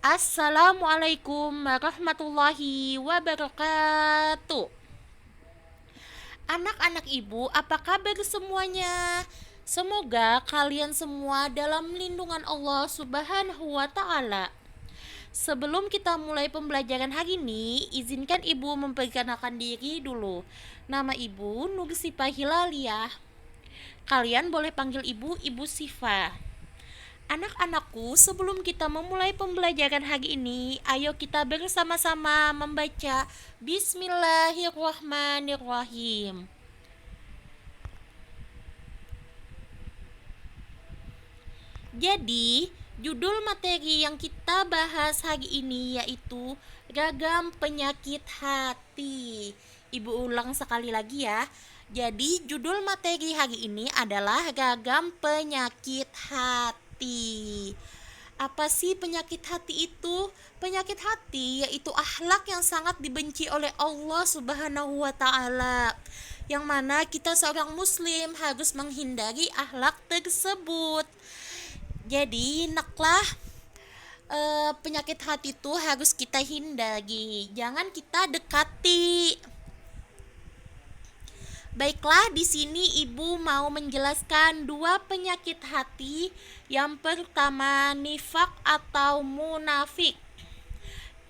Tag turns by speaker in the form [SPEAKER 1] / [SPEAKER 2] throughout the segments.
[SPEAKER 1] Assalamualaikum warahmatullahi wabarakatuh. Anak-anak ibu, apa kabar semuanya? Semoga kalian semua dalam lindungan Allah Subhanahu wa Ta'ala. Sebelum kita mulai pembelajaran hari ini, izinkan ibu memperkenalkan diri dulu. Nama ibu Nur Sifa Hilaliah. Kalian boleh panggil ibu Ibu Sifa. Anak-anakku, sebelum kita memulai pembelajaran hari ini, ayo kita bersama-sama membaca Bismillahirrahmanirrahim. Jadi, judul materi yang kita bahas hari ini yaitu ragam penyakit hati. Ibu ulang sekali lagi ya. Jadi, judul materi hari ini adalah ragam penyakit hati. Apa sih penyakit hati itu? Penyakit hati yaitu akhlak yang sangat dibenci oleh Allah Subhanahu wa Ta'ala. Yang mana kita seorang muslim harus menghindari akhlak tersebut. Jadi, naklah penyakit hati itu harus kita hindari. Jangan kita dekati. Baiklah, di sini ibu mau menjelaskan dua penyakit hati. Yang pertama, nifak atau munafik.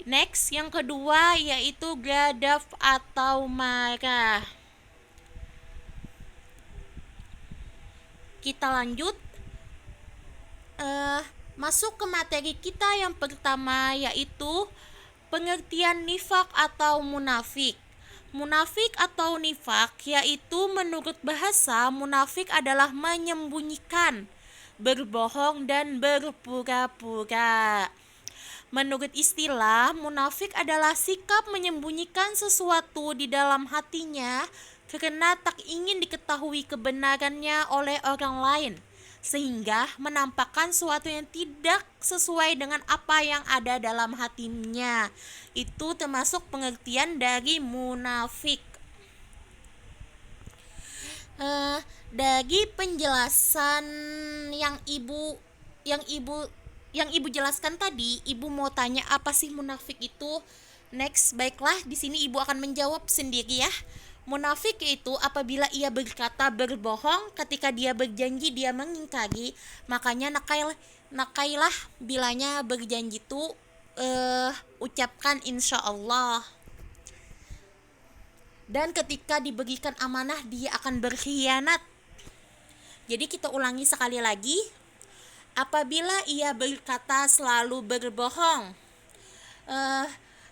[SPEAKER 1] Next, yang kedua yaitu gadaf atau marah. Kita lanjut. Masuk ke materi kita yang pertama yaitu pengertian nifak atau munafik. Munafik atau nifak yaitu menurut bahasa munafik adalah menyembunyikan, berbohong dan berpura-pura. Menurut istilah, munafik adalah sikap menyembunyikan sesuatu di dalam hatinya karena tak ingin diketahui kebenarannya oleh orang lain, sehingga menampakkan sesuatu yang tidak sesuai dengan apa yang ada dalam hatinya. Itu termasuk pengertian dari munafik. Dari penjelasan yang ibu yang ibu yang ibu jelaskan tadi, ibu mau tanya apa sih munafik itu? Next, baiklah, di sini ibu akan menjawab sendiri ya. Munafik itu apabila ia berkata berbohong, ketika dia berjanji dia mengingkari. Makanya nakailah bilanya berjanji itu ucapkan insya Allah. Dan ketika diberikan amanah dia akan berkhianat. Jadi kita ulangi sekali lagi. Apabila ia berkata selalu berbohong,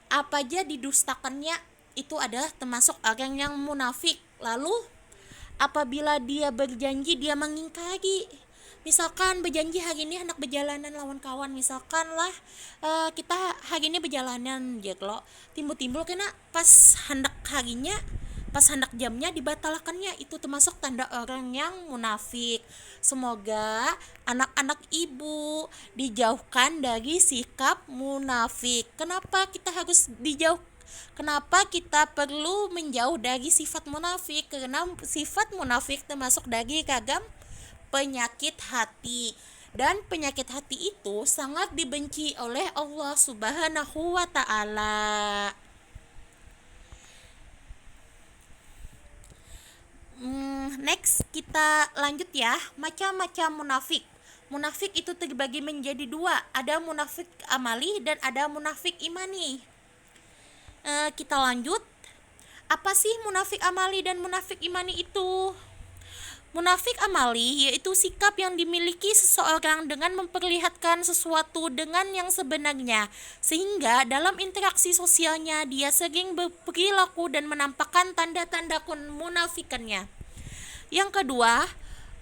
[SPEAKER 1] apa aja didustakannya, itu adalah termasuk orang yang munafik. Lalu apabila dia berjanji dia mengingkari. Misalkan berjanji hari ini hendak berjalanan lawan kawan, misalkan lah kita hari ini berjalanan lo timbul-timbul kena pas hendak harinya, pas hendak jamnya dibatalkannya, itu termasuk tanda orang yang munafik. Semoga anak-anak ibu dijauhkan dari sikap munafik. Kenapa kita harus dijauh? Kenapa kita perlu menjauh dari sifat munafik? Karena sifat munafik termasuk dari ragam penyakit hati. Dan penyakit hati itu sangat dibenci oleh Allah Subhanahu wa Ta'ala. Next, kita lanjut ya. Macam-macam munafik. Munafik itu terbagi menjadi dua. Ada munafik amali dan ada munafik imani. Kita lanjut. Apa sih munafik amali dan munafik imani itu? Munafik amali yaitu sikap yang dimiliki seseorang dengan memperlihatkan sesuatu dengan yang sebenarnya, sehingga dalam interaksi sosialnya dia sering berperilaku dan menampakkan tanda-tanda kemunafikannya. Yang kedua,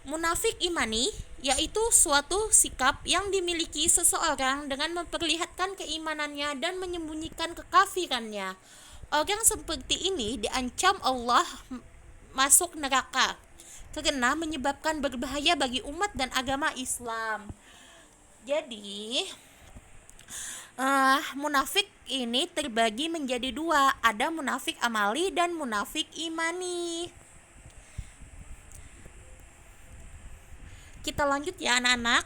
[SPEAKER 1] munafik imani yaitu suatu sikap yang dimiliki seseorang dengan memperlihatkan keimanannya dan menyembunyikan kekafirannya. Orang seperti ini diancam Allah masuk neraka karena menyebabkan berbahaya bagi umat dan agama Islam. Jadi munafik ini terbagi menjadi dua, ada munafik amali dan munafik imani. Kita lanjut ya anak-anak.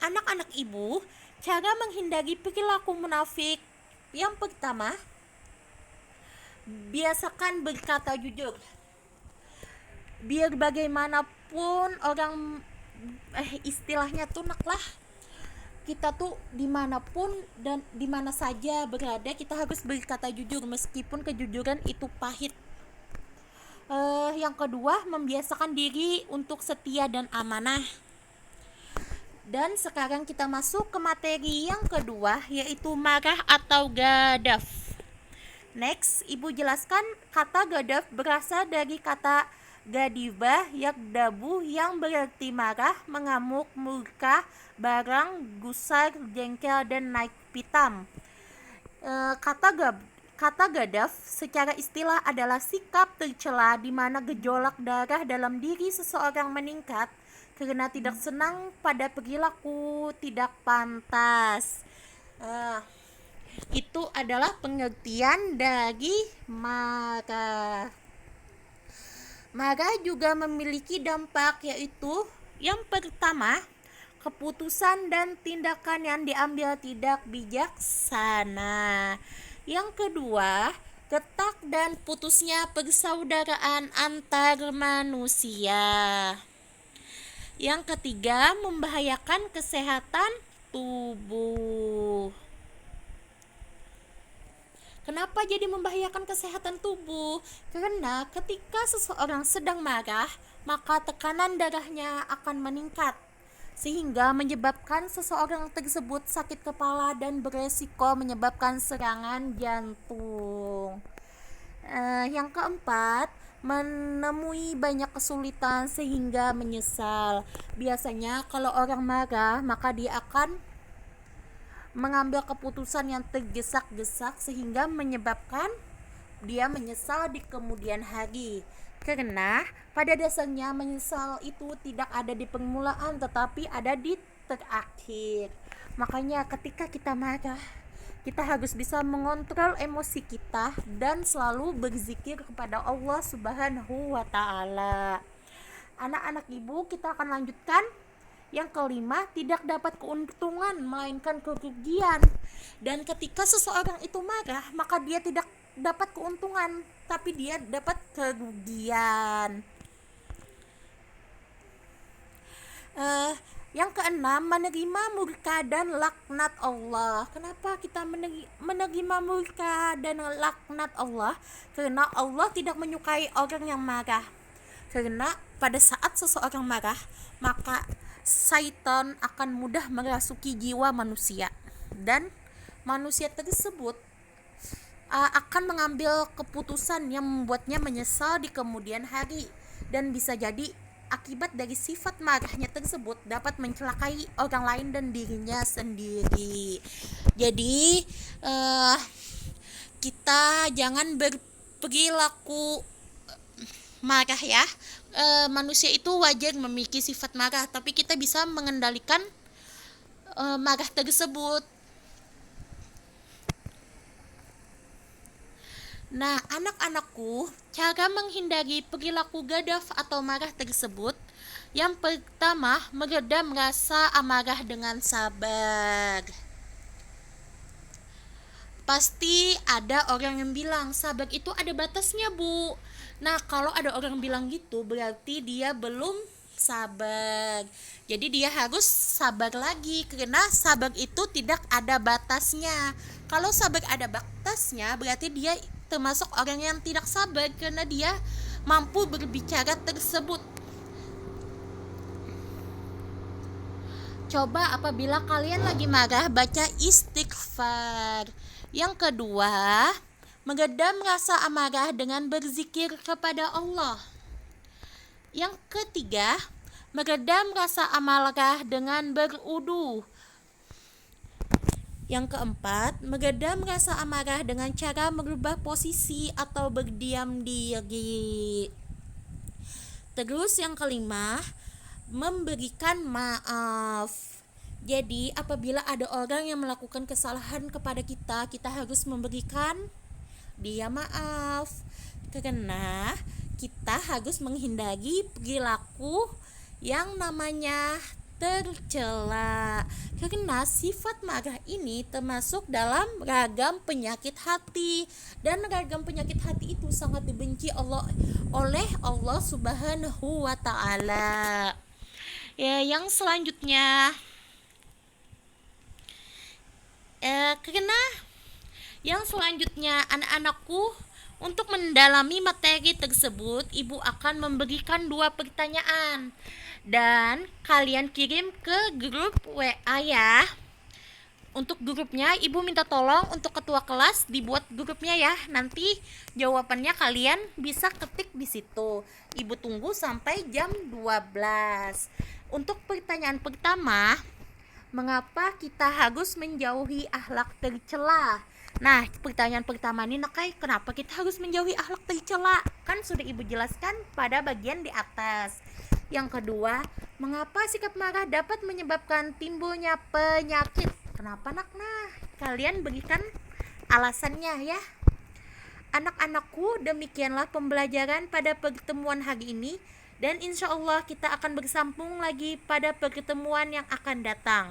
[SPEAKER 1] Anak-anak ibu, Cara menghindari perilaku munafik. Yang pertama, biasakan berkata jujur. Biar bagaimanapun orang istilahnya tunak lah, kita tuh dimanapun dan dimana saja berada, kita harus berkata jujur meskipun kejujuran itu pahit. Yang kedua, membiasakan diri untuk setia dan amanah. Dan sekarang kita masuk ke materi yang kedua, yaitu marah atau gadaf. Next, Ibu jelaskan kata gadaf berasal dari kata gadibah yakdabu yang berarti marah, mengamuk, murka, barang, gusar, jengkel, dan naik pitam. Kata gadaf secara istilah adalah sikap tercela di mana gejolak darah dalam diri seseorang meningkat karena tidak senang pada perilaku tidak pantas. Itu adalah pengertian dari marah. Marah juga memiliki dampak, yaitu yang pertama, keputusan dan tindakan yang diambil tidak bijaksana. Yang kedua, retak dan putusnya persaudaraan antar manusia. Yang ketiga, membahayakan kesehatan tubuh. Kenapa jadi membahayakan kesehatan tubuh? Karena ketika seseorang sedang marah, maka tekanan darahnya akan meningkat, sehingga menyebabkan seseorang tersebut sakit kepala dan beresiko menyebabkan serangan jantung. Yang keempat, menemui banyak kesulitan sehingga menyesal. Biasanya kalau orang marah, maka dia akan mengambil keputusan yang tergesa-gesa sehingga menyebabkan dia menyesal di kemudian hari. Karena pada dasarnya menyesal itu tidak ada di permulaan tetapi ada di terakhir. Makanya ketika kita marah, kita harus bisa mengontrol emosi kita dan selalu berzikir kepada Allah Subhanahu wa Ta'ala. Anak-anak Ibu, kita akan lanjutkan. Yang kelima, tidak dapat keuntungan melainkan kerugian. Dan ketika seseorang itu marah, maka dia tidak dapat keuntungan, tapi dia dapat kerugian. Yang keenam, menerima murka dan laknat Allah. Kenapa kita menerima murka dan laknat Allah? Karena Allah tidak menyukai orang yang marah. Karena pada saat seseorang marah, maka syaitan akan mudah merasuki jiwa manusia, dan manusia tersebut akan mengambil keputusan yang membuatnya menyesal di kemudian hari, dan bisa jadi akibat dari sifat marahnya tersebut dapat mencelakai orang lain dan dirinya sendiri. Jadi kita jangan berperilaku marah ya. Manusia itu wajar memiliki sifat marah, tapi kita bisa mengendalikan marah tersebut. Nah, anak-anakku, cara menghindari perilaku gadaf atau marah tersebut, yang pertama, meredam rasa amarah dengan sabar. Pasti ada orang yang bilang sabar itu ada batasnya, Bu. Nah, kalau ada orang bilang gitu, berarti dia belum sabar. Jadi dia harus sabar lagi, karena sabar itu tidak ada batasnya. Kalau sabar ada batasnya, berarti dia termasuk orang yang tidak sabar, karena dia mampu berbicara tersebut. Coba apabila kalian lagi marah, baca istighfar. Yang kedua, meredam rasa amarah dengan berzikir kepada Allah. Yang ketiga, meredam rasa amarah dengan berudu. Yang keempat, meredam rasa amarah dengan cara merubah posisi atau berdiam diri. Terus yang kelima, memberikan maaf. Jadi apabila ada orang yang melakukan kesalahan kepada kita, kita harus memberikan dia maaf. Karena kita harus menghindari perilaku yang namanya tercela. Karena sifat marah ini termasuk dalam ragam penyakit hati, dan ragam penyakit hati itu sangat dibenci oleh Allah Subhanahu wa taala. Ya, yang selanjutnya karena yang selanjutnya anak-anakku, untuk mendalami materi tersebut, Ibu akan memberikan 2 pertanyaan dan kalian kirim ke grup WA ya. Untuk grupnya, Ibu minta tolong untuk ketua kelas dibuat grupnya ya. Nanti jawabannya kalian bisa ketik di situ. Ibu tunggu sampai jam 12. Untuk pertanyaan pertama, mengapa kita harus menjauhi akhlak tercela? Nah, pertanyaan pertama ini Nakai, kenapa kita harus menjauhi akhlak tercela? Kan sudah Ibu jelaskan pada bagian di atas. Yang kedua, mengapa sikap marah dapat menyebabkan timbulnya penyakit? Kenapa nak? Nah, kalian berikan alasannya ya. Anak-anakku, demikianlah pembelajaran pada pertemuan hari ini, dan insya Allah kita akan bersambung lagi pada pertemuan yang akan datang.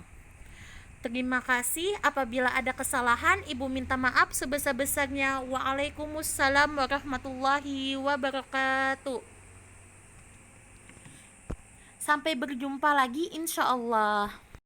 [SPEAKER 1] Terima kasih. Apabila ada kesalahan, Ibu minta maaf sebesar-besarnya. Waalaikumsalam warahmatullahi wabarakatuh. Sampai berjumpa lagi insya Allah.